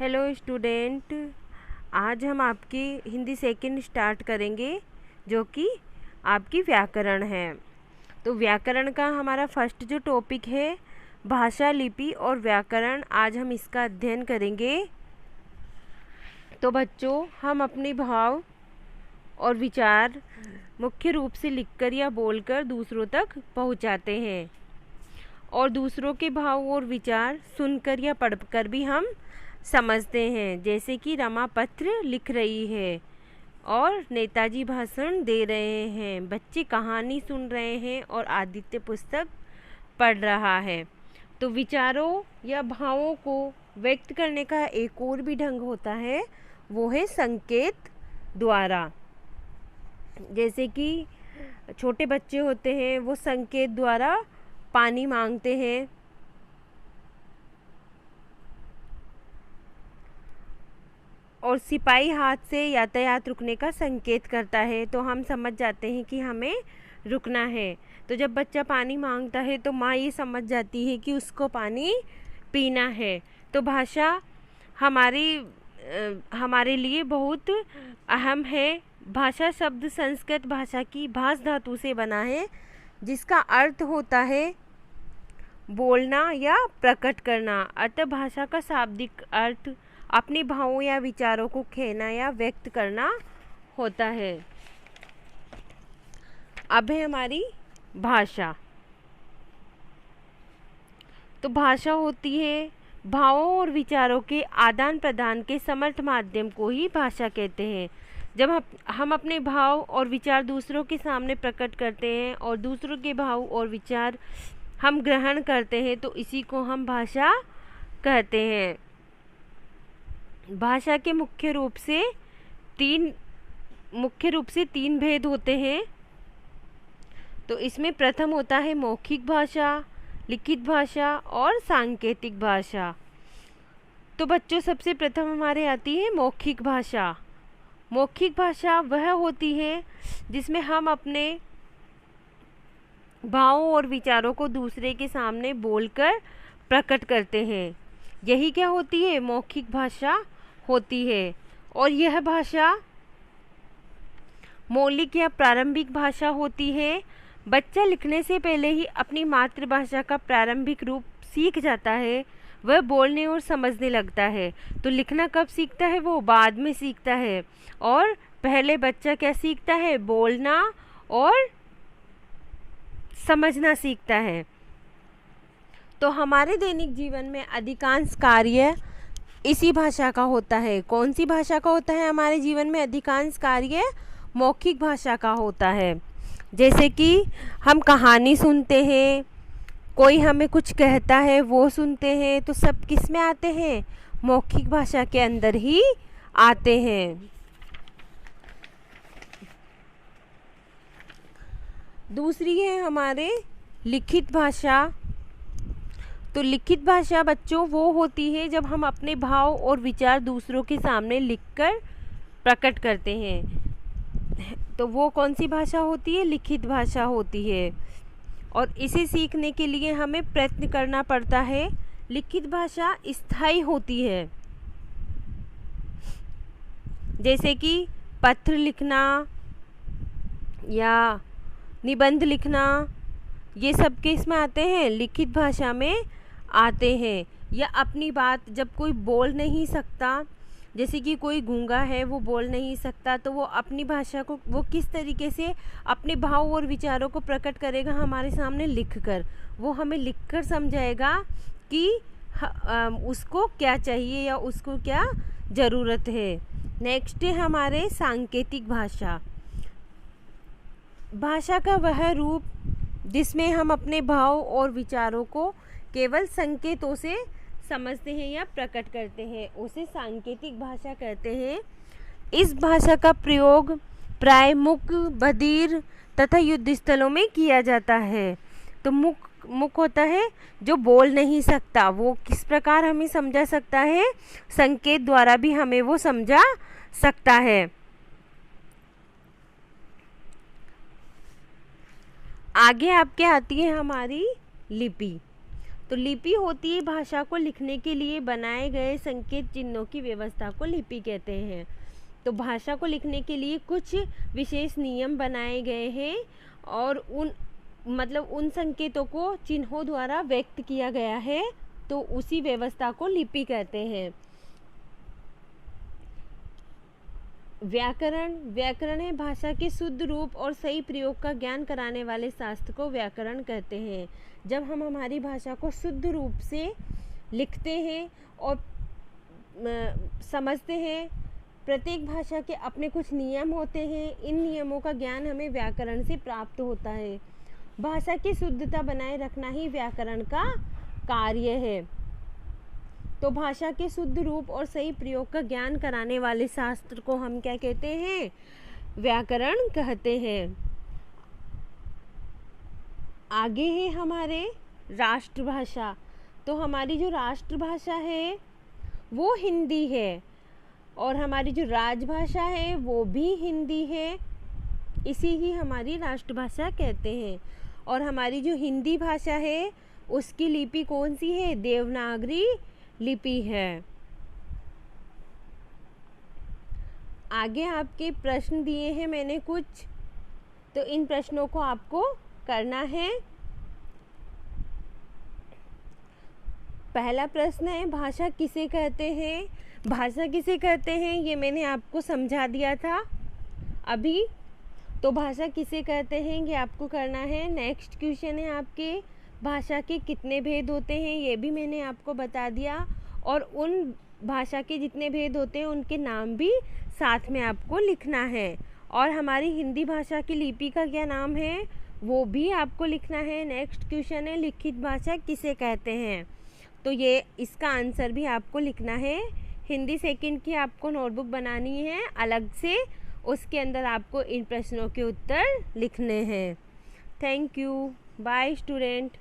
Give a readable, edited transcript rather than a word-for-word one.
Hello student, आज हम आपकी हिंदी सेकंड स्टार्ट करेंगे जो कि आपकी व्याकरण है। तो व्याकरण का हमारा फर्स्ट जो टॉपिक है भाषा, लिपि और व्याकरण, आज हम इसका अध्ययन करेंगे। तो बच्चों, हम अपने भाव और विचार मुख्य रूप से लिखकर या बोलकर दूसरों तक पहुंचाते हैं और दूसरों के भाव और विचार सुनकर या पढ़कर भी हम समझते हैं। जैसे कि रमा पत्र लिख रही है और नेताजी भाषण दे रहे हैं, बच्चे कहानी सुन रहे हैं और आदित्य पुस्तक पढ़ रहा है। तो विचारों या भावों को व्यक्त करने का एक और भी ढंग होता है, वो है संकेत द्वारा। जैसे कि छोटे बच्चे होते हैं, वो संकेत द्वारा पानी मांगते हैं और सिपाही हाथ से यातायात रुकने का संकेत करता है, तो हम समझ जाते हैं कि हमें रुकना है। तो जब बच्चा पानी मांगता है तो माँ ये समझ जाती है कि उसको पानी पीना है। तो भाषा हमारे लिए बहुत अहम है। भाषा शब्द संस्कृत भाषा की भाष धातु से बना है, जिसका अर्थ होता है बोलना या प्रकट करना। अतः भाषा का शाब्दिक अर्थ अपने भावों या विचारों को कहना या व्यक्त करना होता है। अब है हमारी भाषा। तो भाषा होती है भावों और विचारों के आदान प्रदान के समर्थ माध्यम को ही भाषा कहते हैं। जब हम अपने भाव और विचार दूसरों के सामने प्रकट करते हैं और दूसरों के भाव और विचार हम ग्रहण करते हैं, तो इसी को हम भाषा कहते हैं। भाषा के मुख्य रूप से तीन भेद होते हैं। तो इसमें प्रथम होता है मौखिक भाषा, लिखित भाषा और सांकेतिक भाषा। तो बच्चों, सबसे प्रथम हमारे आती है मौखिक भाषा। मौखिक भाषा वह होती है जिसमें हम अपने भावों और विचारों को दूसरे के सामने बोलकर प्रकट करते हैं। यही क्या होती है? मौखिक भाषा होती है। और यह भाषा मौलिक या प्रारंभिक भाषा होती है। बच्चा लिखने से पहले ही अपनी मातृभाषा का प्रारंभिक रूप सीख जाता है, वह बोलने और समझने लगता है। तो लिखना कब सीखता है? वो बाद में सीखता है। और पहले बच्चा क्या सीखता है? बोलना और समझना सीखता है। तो हमारे दैनिक जीवन में अधिकांश कार्य इसी भाषा का होता है। कौन सी भाषा का होता है? हमारे जीवन में अधिकांश कार्य मौखिक भाषा का होता है। जैसे कि हम कहानी सुनते हैं, कोई हमें कुछ कहता है वो सुनते हैं, तो सब किस में आते हैं? मौखिक भाषा के अंदर ही आते हैं। दूसरी है हमारे लिखित भाषा। तो लिखित भाषा बच्चों वो होती है जब हम अपने भाव और विचार दूसरों के सामने लिखकर प्रकट करते हैं। तो वो कौन सी भाषा होती है? लिखित भाषा होती है। और इसे सीखने के लिए हमें प्रयत्न करना पड़ता है। लिखित भाषा स्थायी होती है। जैसे कि पत्र लिखना या निबंध लिखना, ये सब किस में आते हैं? लिखित भाषा में आते हैं। या अपनी बात जब कोई बोल नहीं सकता, जैसे कि कोई गूंगा है, वो बोल नहीं सकता, तो वो अपनी भाषा को वो किस तरीके से अपने भाव और विचारों को प्रकट करेगा? हमारे सामने लिखकर। वो हमें लिखकर समझाएगा कि उसको क्या चाहिए या उसको क्या ज़रूरत है। नेक्स्ट है हमारे सांकेतिक भाषा। भाषा का वह रूप जिसमें हम अपने भाव और विचारों को केवल संकेतों से समझते हैं या प्रकट करते हैं, उसे सांकेतिक भाषा कहते हैं। इस भाषा का प्रयोग प्राय मुख, बधिर तथा युद्ध स्थलों में किया जाता है। तो मुख होता है जो बोल नहीं सकता, वो किस प्रकार हमें समझा सकता है? संकेत द्वारा भी हमें वो समझा सकता है। आगे आपके आती है हमारी लिपि। तो लिपि होती है भाषा को लिखने के लिए बनाए गए संकेत चिन्हों की व्यवस्था को लिपि कहते हैं। तो भाषा को लिखने के लिए कुछ विशेष नियम बनाए गए हैं और उन संकेतों को चिन्हों द्वारा व्यक्त किया गया है, तो उसी व्यवस्था को लिपि कहते हैं। व्याकरण है भाषा के शुद्ध रूप और सही प्रयोग का ज्ञान कराने वाले शास्त्र को व्याकरण कहते हैं। जब हम हमारी भाषा को शुद्ध रूप से लिखते हैं और समझते हैं, प्रत्येक भाषा के अपने कुछ नियम होते हैं, इन नियमों का ज्ञान हमें व्याकरण से प्राप्त होता है। भाषा की शुद्धता बनाए रखना ही व्याकरण का कार्य है। तो भाषा के शुद्ध रूप और सही प्रयोग का ज्ञान कराने वाले शास्त्र को हम क्या कहते हैं? व्याकरण कहते हैं। आगे है हमारे राष्ट्रभाषा। तो हमारी जो राष्ट्रभाषा है वो हिंदी है और हमारी जो राजभाषा है वो भी हिंदी है, इसी ही हमारी राष्ट्रभाषा कहते हैं। और हमारी जो हिंदी भाषा है उसकी लिपि कौन सी है? देवनागरी लिपि है। आगे आपके प्रश्न दिए हैं मैंने कुछ, तो इन प्रश्नों को आपको करना है। पहला प्रश्न है, भाषा किसे कहते हैं? भाषा किसे कहते हैं ये मैंने आपको समझा दिया था अभी। तो भाषा किसे कहते हैं ये आपको करना है। नेक्स्ट क्वेश्चन है आपके, भाषा के कितने भेद होते हैं? ये भी मैंने आपको बता दिया। और उन भाषा के जितने भेद होते हैं उनके नाम भी साथ में आपको लिखना है। और हमारी हिंदी भाषा की लिपि का क्या नाम है वो भी आपको लिखना है। नेक्स्ट क्वेश्चन है, लिखित भाषा किसे कहते हैं? तो ये इसका आंसर भी आपको लिखना है। हिंदी सेकंड की आपको नोटबुक बनानी है अलग से, उसके अंदर आपको इन प्रश्नों के उत्तर लिखने हैं। Thank you, bye student.